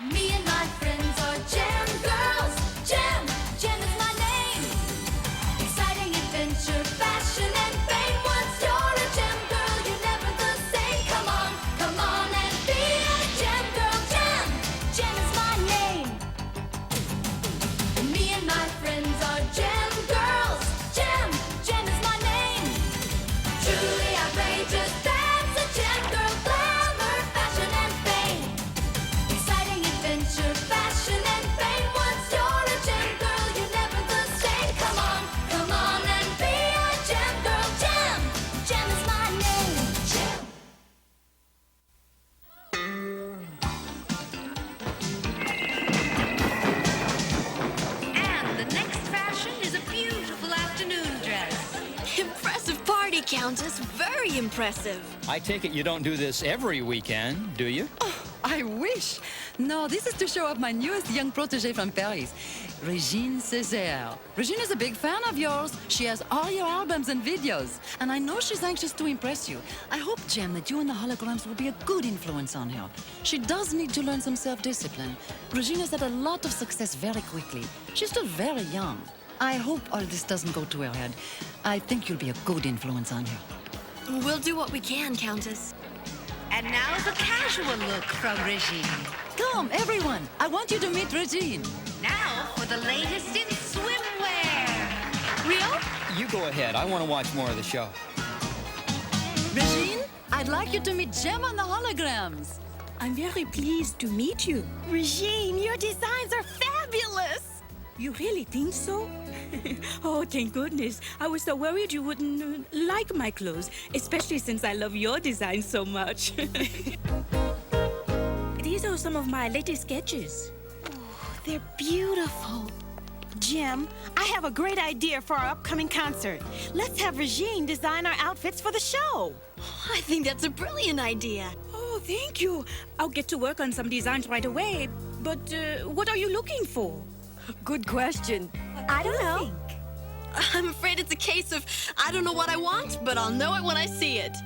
Me and my friends are Jam Girls. Jam, Jam is my name. Exciting adventure, fashion, and fame. Once you're a Jam Girl, you're never the same. Come on, and be a Jam Girl. Jam, Jam is my name. Me and my friends are Jam Girls. Jam, Jam is my name. Truly outrageous, that's a Jam Girl. Glamour, fashion, and fame. Exciting adventure, fashion, and fame. Once you're a Jam Girl, you're never the same. Come on, and be a Jam Girl. Jam, Jam is my name. Jam. And the next fashion is a beautiful afternoon dress. Impressive party, Countess. Very impressive. I take it you don't do this every weekend, do you? I wish. No, this is to show off my newest young protege from Paris, Regine Césaire. Regine is a big fan of yours. She has all your albums and videos. And I know she's anxious to impress you. I hope, Jem, that you and the holograms will be a good influence on her. She does need to learn some self-discipline. Regine has had a lot of success very quickly. She's still very young. I hope all this doesn't go to her head. I think you'll be a good influence on her. We'll do what we can, Countess. And now the casual look from Regine. Come, everyone. I want you to meet Regine. Now for the latest in swimwear. Real? You go ahead. I want to watch more of the show. Regine, I'd like you to meet Jem on the holograms. I'm very pleased to meet you. Regine, your designs are fabulous. You really think so? Oh, thank goodness. I was so worried you wouldn't like my clothes, especially since I love your design so much. These are some of my latest sketches. They're beautiful. Jim, I have a great idea for our upcoming concert. Let's have Regine design our outfits for the show. I think that's a brilliant idea. Oh, thank you. I'll get to work on some designs right away. But what are you looking for? Good question. I don't know. I'm afraid it's a case of I don't know what I want, but I'll know it when I see it.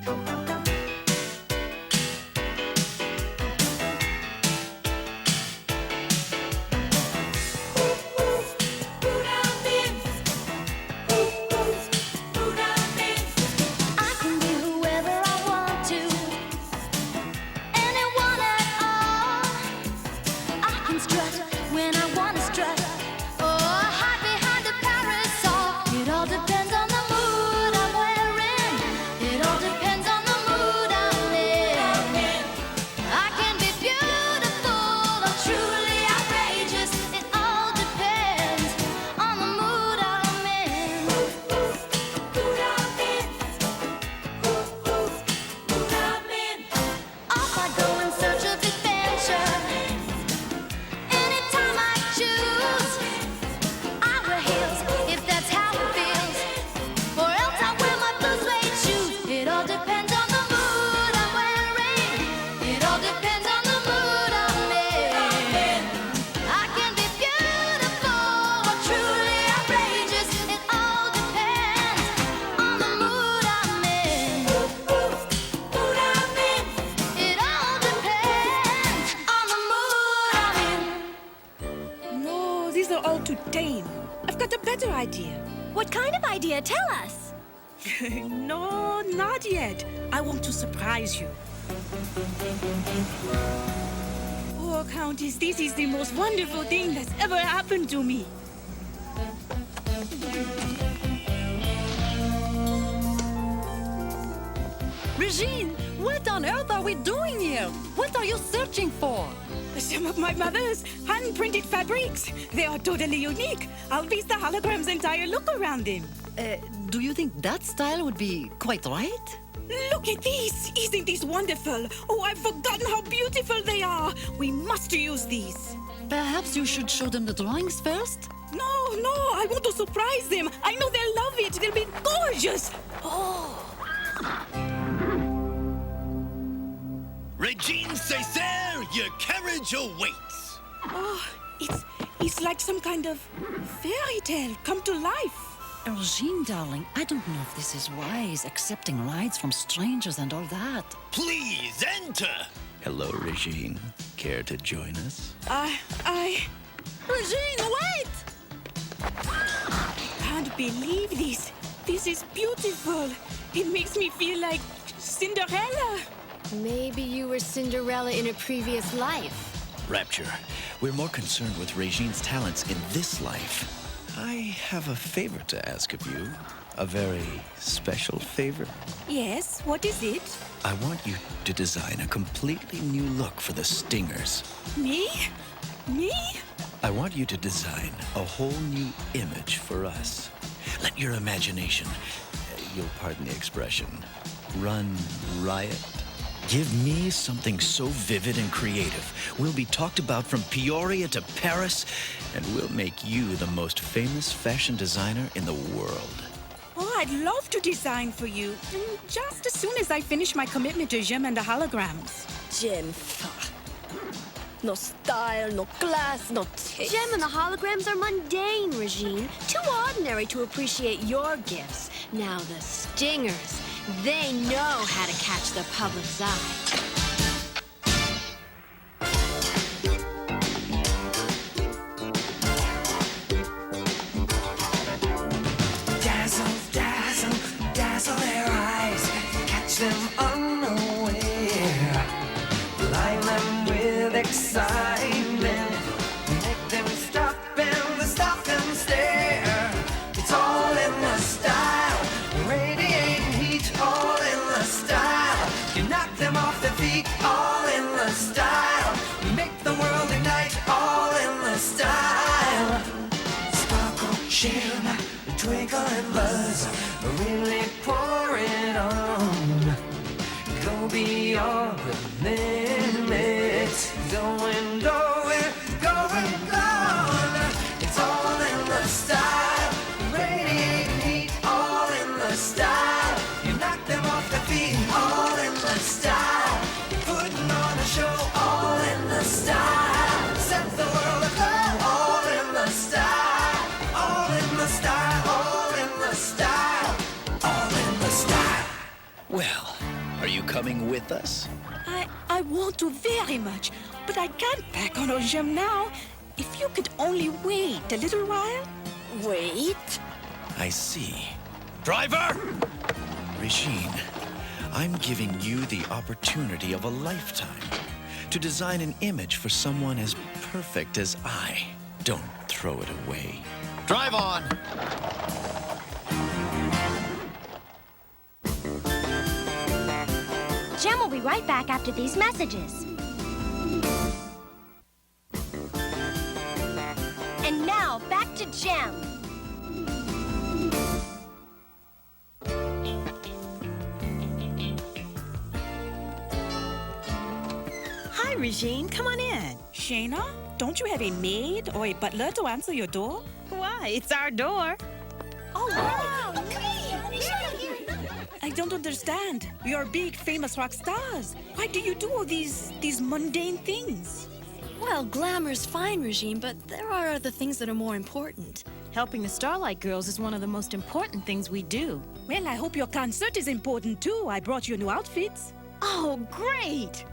I can be whoever I want to, anyone at all. I can strut when I want to strut, or hide behind a parasol. It all depends on the mood I'm wearing. It all depends on the mood I'm in. I can be beautiful or truly outrageous. It all depends on the mood I'm in. Off I go in search of adventure. Anytime I choose, I wear heels if that's how it feels, or else I wear my blue suede shoes. It all depends on the mood I'm wearing. It all depends on the mood I'm in. I can be beautiful or truly outrageous. It all depends on the mood I'm in. It all depends on the mood I'm in. No, these are all too tame. I've got a better idea. What kind of idea? Tell us. No, not yet. I want to surprise you. Oh, Countess, this is the most wonderful thing that's ever happened to me. Regine, what on earth are we doing here? What are you searching for? Some of my mother's hand-printed fabrics. They are totally unique. I'll base the hologram's entire look around them. Do you think that style would be quite right? Look at these! Isn't this wonderful? Oh, I've forgotten how beautiful they are. We must use these. Perhaps you should show them the drawings first? No, I want to surprise them. I know they'll love it. They'll be gorgeous. Regine Césaire, your carriage awaits. Oh, it's like some kind of fairy tale come to life. Regine, darling, I don't know if this is wise, accepting rides from strangers and all that. Please enter. Hello, Regine. Care to join us? Regine, wait! Can't believe this. This is beautiful. It makes me feel like Cinderella. Maybe you were Cinderella in a previous life. Rapture, we're more concerned with Regine's talents in this life. I have a favor to ask of you. A very special favor. Yes, what is it? I want you to design a completely new look for the Stingers. Me? Me? I want you to design a whole new image for us. Let your imagination, you'll pardon the expression, run riot. Give me something so vivid and creative. We'll be talked about from Peoria to Paris, and we'll make you the most famous fashion designer in the world. Oh, I'd love to design for you. Just as soon as I finish my commitment to Jem and the holograms. Jem. No style, no class, no taste. Jem and the holograms are mundane, Regine. Too ordinary to appreciate your gifts. Now the Stingers, they know how to catch the public's eye. Dazzle, dazzle, dazzle their eyes. Catch them unaware. Blind them with excitement. Make them stop and stare. It's all in the style. Radiating heat, all in the style. You knock them off their feet, all in the style. Make the world ignite, all in the style. Sparkle, shimmer, twinkle and buzz, really pour it on. Go beyond the limits, going nowhere, going gone. It's all in the style, radiating heat, all in the style. You knock them off their feet, all in the style. Putting on a show, all in the style. Set the world aglow, all in the style, all in the style, all in the style, all in the style. Well, are you coming with us? I want to very much, but I can't pack on Jem now. If you could only wait a little while. Wait. I see. Driver! Regine, I'm giving you the opportunity of a lifetime to design an image for someone as perfect as I. Don't throw it away. Drive on! Jem will be right back after these messages. And now, back to Jem. Hi, Regine. Come on in. Shayna, don't you have a maid or a butler to answer your door? Why? It's our door. Oh, wow! I don't understand. You're big, famous rock stars. Why do you do all these mundane things? Well, glamour's fine, Regine, but there are other things that are more important. Helping the Starlight Girls is one of the most important things we do. Well, I hope your concert is important too. I brought you new outfits. Oh, great!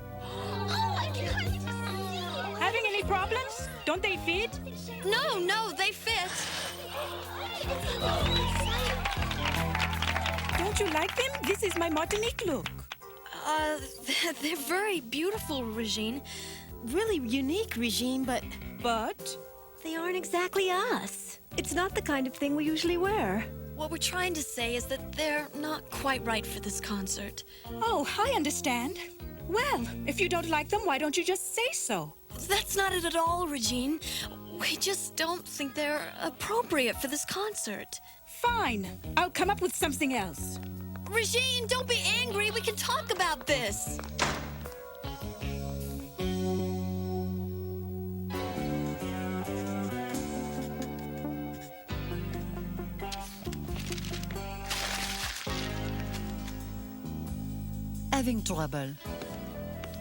Having any problems? Don't they fit? No, they fit. Don't you like them? This is my Martinique look. They're very beautiful, Regine. Really unique, Regine, but But They aren't exactly us. It's not the kind of thing we usually wear. What we're trying to say is that they're not quite right for this concert. oh, I understand. Well, if you don't like them, why don't you just say so? That's not it at all, Regine. We just don't think they're appropriate for this concert. Fine. I'll come up with something else. Regine, don't be angry. We can talk about this. Having trouble.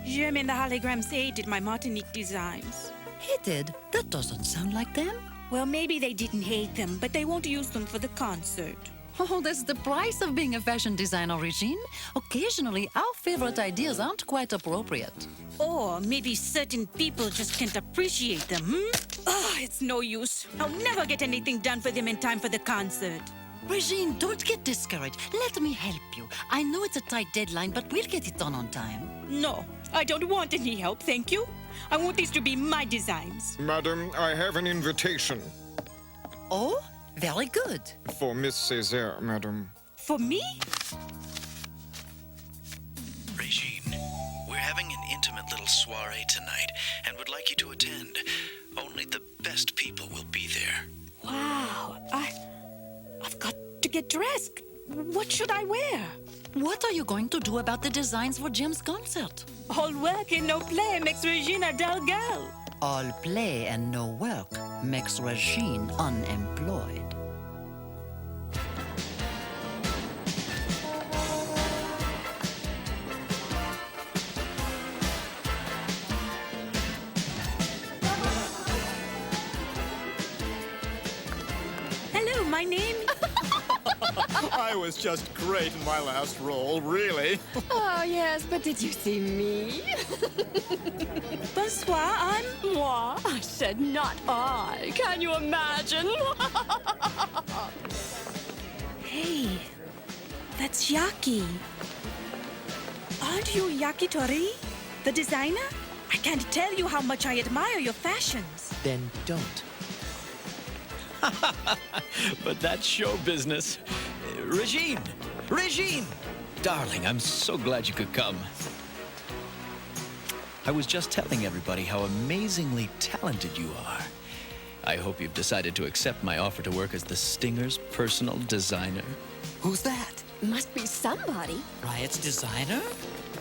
Jem and the holograms hated my Martinique designs. Hated? That doesn't sound like them. Well, maybe they didn't hate them, but they won't use them for the concert. Oh, that's the price of being a fashion designer, Regine. Occasionally, our favorite ideas aren't quite appropriate. Or maybe certain people just can't appreciate them, it's no use. I'll never get anything done for them in time for the concert. Regine, don't get discouraged. Let me help you. I know it's a tight deadline, but we'll get it done on time. No, I don't want any help, thank you. I want these to be my designs. Madam, I have an invitation. Oh, very good. For Miss Césaire, madam. For me? Regine, we're having an intimate little soiree tonight and would like you to attend. Only the best people will be there. Wow, I've got to get dressed. What should I wear? What are you going to do about the designs for Jim's concert? All work and no play makes Regine a dull girl. All play and no work makes Regine unemployed. Hello, my name... I was just great in my last role, really. Oh, yes, but did you see me? Bonsoir, I'm... Moi? I said not I. Can you imagine? Hey, that's Yaki. Aren't you Yakitori, the designer? I can't tell you how much I admire your fashions. Then don't. But that's show business. Regine! Regine! Darling, I'm so glad you could come. I was just telling everybody how amazingly talented you are. I hope you've decided to accept my offer to work as the Stinger's personal designer. Who's that? Must be somebody. Riot's designer?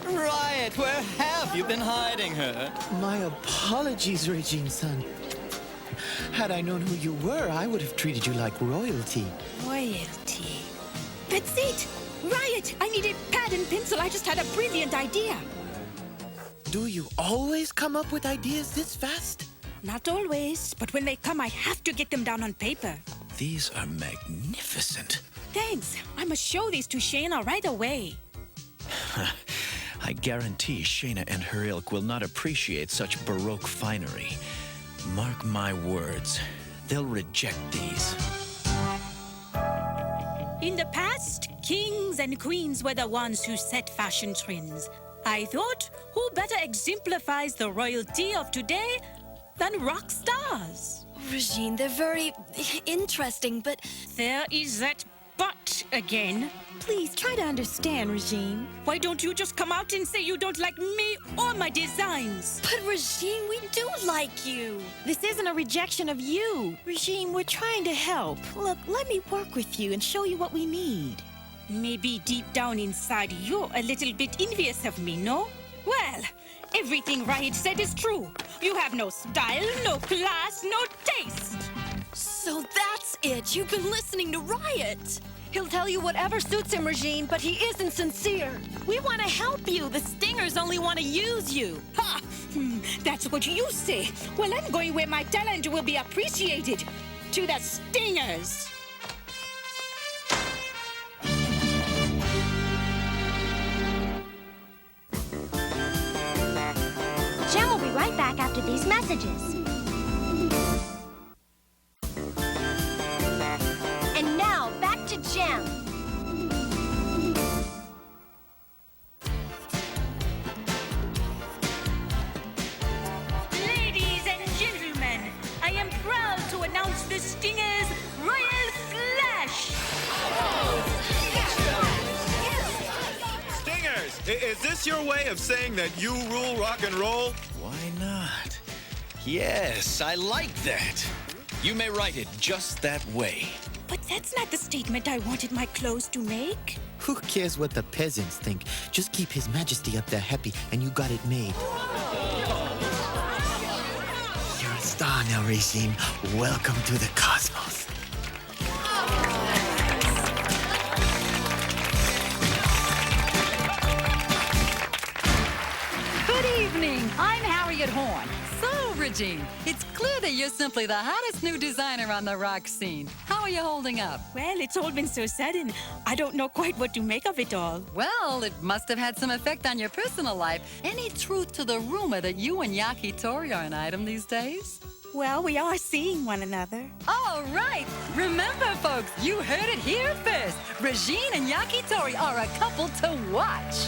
Riot, where have you been hiding her? My apologies, Regine-san. Had I known who you were, I would have treated you like royalty. Royalty. That's it! Riot! I needed pad and pencil. I just had a brilliant idea. Do you always come up with ideas this fast? Not always, but when they come, I have to get them down on paper. These are magnificent. Thanks. I must show these to Shayna right away. I guarantee Shayna and her ilk will not appreciate such Baroque finery. Mark my words, they'll reject these. In the past, kings and queens were the ones who set fashion trends. I thought, who better exemplifies the royalty of today than rock stars? Regine, they're very interesting, but... There is that but again. Please try to understand, Regine. Why don't you just come out and say you don't like me or my designs? But Regine, we do like you. This isn't a rejection of you. Regine, we're trying to help. Look, let me work with you and show you what we need. Maybe deep down inside you're a little bit envious of me, no? Well, everything Riot said is true. You have no style, no class, no taste. So that's it. You've been listening to Riot. He'll tell you whatever suits him, Regine, but he isn't sincere. We want to help you. The Stingers only want to use you. Ha! That's what you say. Well, I'm going where my talent will be appreciated. To the Stingers. Jem will be right back after these messages. And now, back to Jem. Ladies and gentlemen, I am proud to announce the Stingers' Royal Flash. Stingers, is this your way of saying that you rule rock and roll? Why not? Yes, I like that. You may write it just that way. But that's not the statement I wanted my clothes to make. Who cares what the peasants think? Just keep His Majesty up there happy, and you got it made. You're a star now, Regine. Welcome to the cosmos. Good evening. I'm Harriet Horn, So, Regine, it's clear that you're simply the hottest new designer on the rock scene. How are you holding up? Well, it's all been so sudden. I don't know quite what to make of it all. Well, it must have had some effect on your personal life. Any truth to the rumor that you and Yakitori are an item these days? Well, we are seeing one another. All right. Remember, folks, you heard it here first. Regine and Yakitori are a couple to watch.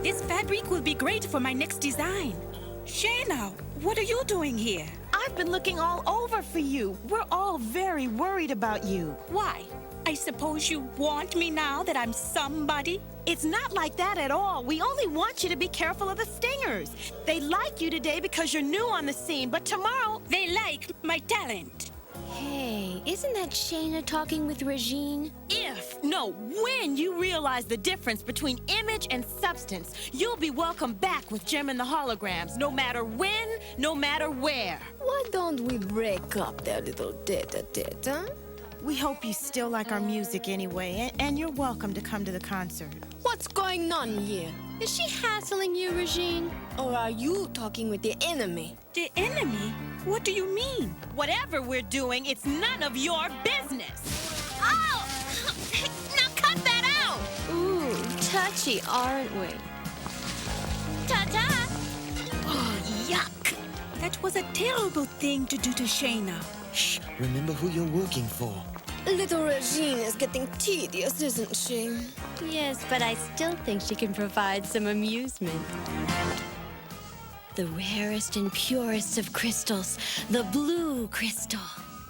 This fabric will be great for my next design. Shayna, what are you doing here? I've been looking all over for you. We're all very worried about you. Why? I suppose you want me now that I'm somebody? It's not like that at all. We only want you to be careful of the stingers. They like you today because you're new on the scene, but tomorrow... They like my talent. Hey, isn't that Shayna talking with Regine? When you realize the difference between image and substance, you'll be welcome back with Gem and the Holograms, no matter when, no matter where. Why don't we break up their little date-a-date, huh? We hope you still like our music anyway, and you're welcome to come to the concert. What's going on here? Is she hassling you, Regine? Or are you talking with the enemy? The enemy? What do you mean? Whatever we're doing, it's none of your business. Oh! Now cut that out! Ooh, touchy, aren't we? Ta-ta! Oh, yuck! That was a terrible thing to do to Shayna. Shh, remember who you're working for. Little Regine is getting tedious, isn't she? Yes, but I still think she can provide some amusement. The rarest and purest of crystals, the blue crystal.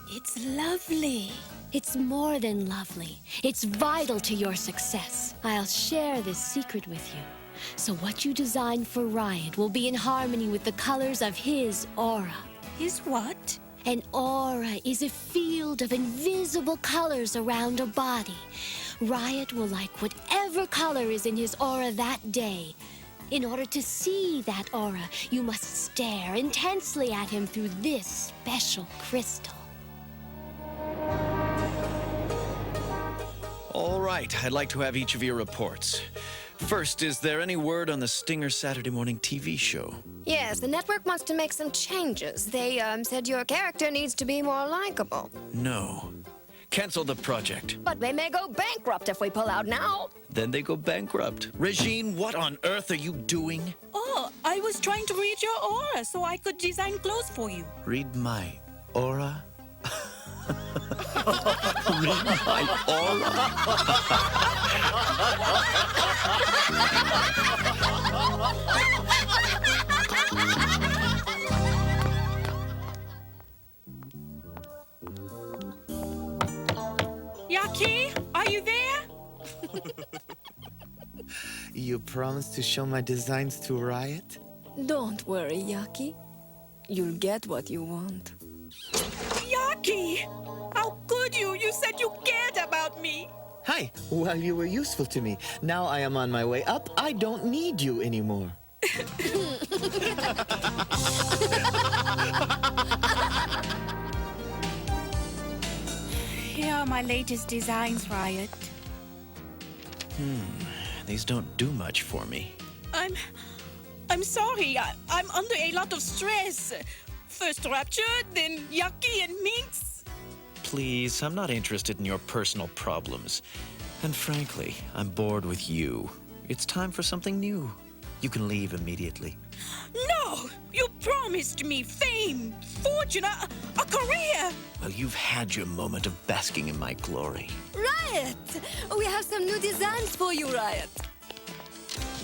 It's lovely. It's more than lovely. It's vital to your success. I'll share this secret with you. So what you design for Riot will be in harmony with the colors of his aura. His what? An aura is a field of invisible colors around a body. Riot will like whatever color is in his aura that day. In order to see that aura, you must stare intensely at him through this special crystal. All right, I'd like to have each of your reports. First, is there any word on the Stinger Saturday morning TV show? Yes, the network wants to make some changes. They said your character needs to be more likable. No. Cancel the project. But they may go bankrupt if we pull out now. Then they go bankrupt. Regine, what on earth are you doing? Oh, I was trying to read your aura so I could design clothes for you. Read my aura? Read my aura? Yaki, are you there? You promised to show my designs to Riot? Don't worry, Yaki. You'll get what you want. Yaki! How could you? You said you cared about me. Hi, while you were useful to me, now I am on my way up, I don't need you anymore. Here are my latest designs, Riot. These don't do much for me. I'm sorry. I'm under a lot of stress. First Rapture, then Yaki and Minx. Please, I'm not interested in your personal problems. And frankly, I'm bored with you. It's time for something new. You can leave immediately. No! You promised me fame, fortune, a career! Well, you've had your moment of basking in my glory. Riot! We have some new designs for you, Riot.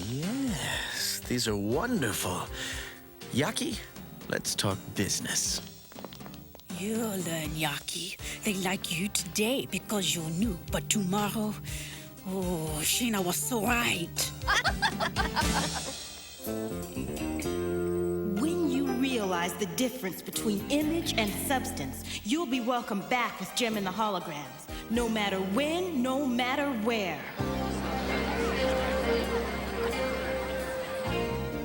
Yes, these are wonderful. Yaki, let's talk business. You'll learn, Yaki. They like you today because you're new, but tomorrow... Oh, Shayna was so right. When you realize the difference between image and substance, you'll be welcome back with Gem and the Holograms, no matter when, no matter where.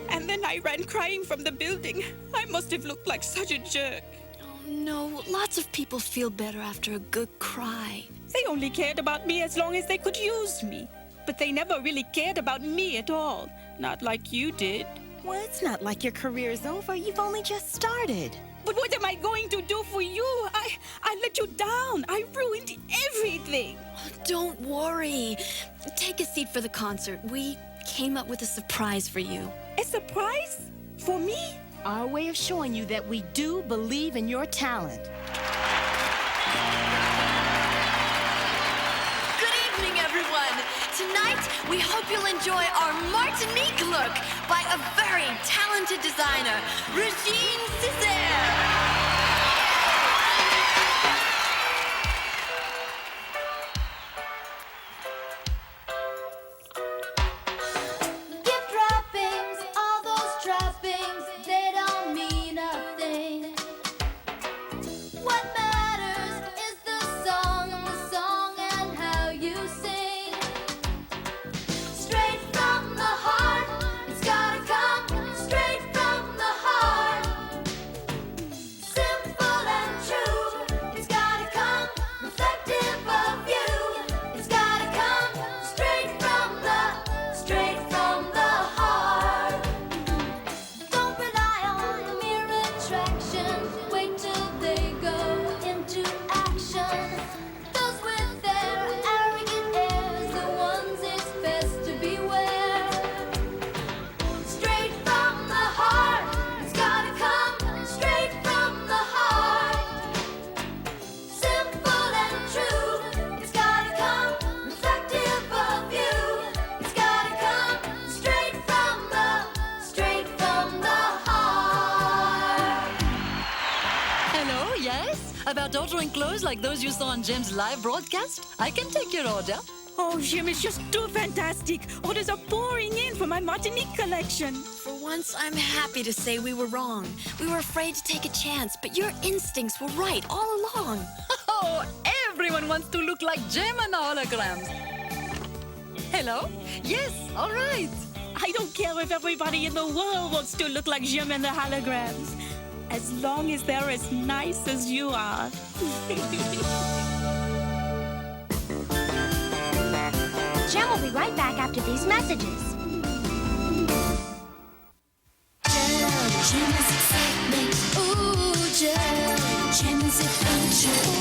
And then I ran crying from the building. I must have looked like such a jerk. No, lots of people feel better after a good cry. They only cared about me as long as they could use me. But they never really cared about me at all. Not like you did. Well, it's not like your career is over. You've only just started. But what am I going to do for you? I let you down. I ruined everything. Don't worry. Take a seat for the concert. We came up with a surprise for you. A surprise? For me? Our way of showing you that we do believe in your talent. Good evening, everyone. Tonight, we hope you'll enjoy our Martinique look by a very talented designer, Regine Césaire. Gift wrappings, all those trappings, they don't mean a thing. What matters is the song and how you sing. Straight from the heart, it's gotta come straight from the heart. Simple and true, it's gotta come reflective of you. It's gotta come straight from the heart. Don't rely on mere attraction. Wait till they go into action. Those with their arrogant airs, the ones it's best to beware. Straight from the heart, it's gotta come straight from the heart. Simple and true, it's gotta come reflective of you. It's gotta come straight from the heart. Hello, yes? About ordering clothes like those you saw on Jim's live broadcast? I can take your order. Oh, Jim is just too fantastic. Orders are pouring in for my Martinique collection. For once, I'm happy to say we were wrong. We were afraid to take a chance, but your instincts were right all along. Oh, everyone wants to look like Jim and the holograms. Hello? Yes, all right. I don't care if everybody in the world wants to look like Jim and the holograms. As long as they're as nice as you are. Jem will be right back after these messages. Gem is excitement. Ooh, Gem. Gem is adventure.